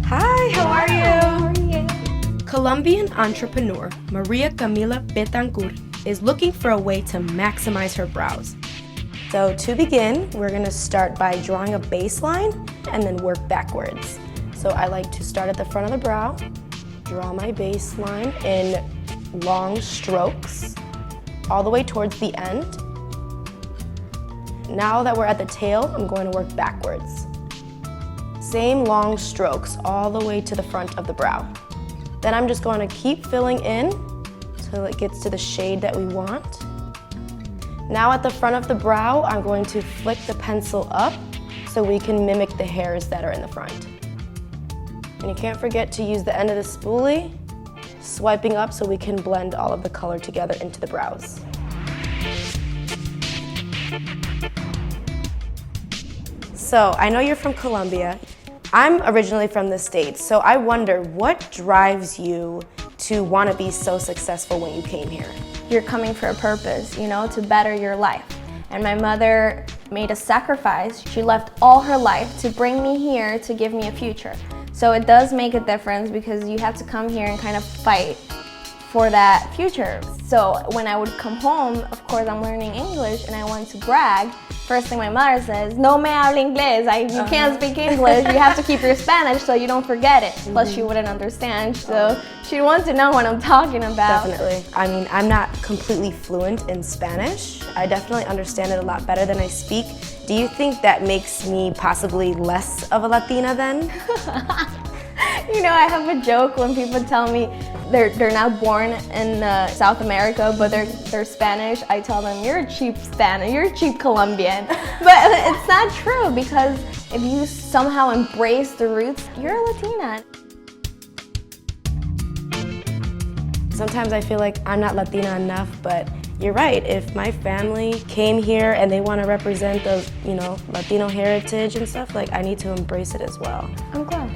Hi, how are you? Colombian entrepreneur Maria Camila Betancur is looking for a way to maximize her brows. So to begin, we're gonna start by drawing a baseline and then work backwards. So I like to start at the front of the brow, draw my baseline in long strokes, all the way towards the end. Now that we're at the tail, I'm going to work backwards. Same long strokes all the way to the front of the brow. Then I'm just going to keep filling in till it gets to the shade that we want. Now at the front of the brow, I'm going to flick the pencil up so we can mimic the hairs that are in the front. And you can't forget to use the end of the spoolie, swiping up so we can blend all of the color together into the brows. So I know you're from Colombia. I'm originally from the States, so I wonder what drives you to want to be so successful when you came here? You're coming for a purpose, you know, to better your life. And my mother made a sacrifice. She left all her life to bring me here to give me a future. So it does make a difference because you have to come here and kind of fight for that future. So when I would come home, of course I'm learning English and I want to brag. First thing my mother says, no me habla inglés, you can't speak English, you have to keep your Spanish so you don't forget it. Plus she wouldn't understand, so she wants to know what I'm talking about. Definitely. I mean, I'm not completely fluent in Spanish. I definitely understand it a lot better than I speak. Do you think that makes me possibly less of a Latina then? You know, I have a joke when people tell me they're not born in South America, but they're Spanish. I tell them, you're a cheap Spanish, you're a cheap Colombian. But it's not true because if you somehow embrace the roots, you're a Latina. Sometimes I feel like I'm not Latina enough, but you're right. If my family came here and they want to represent the, Latino heritage and stuff, like I need to embrace it as well. I'm glad.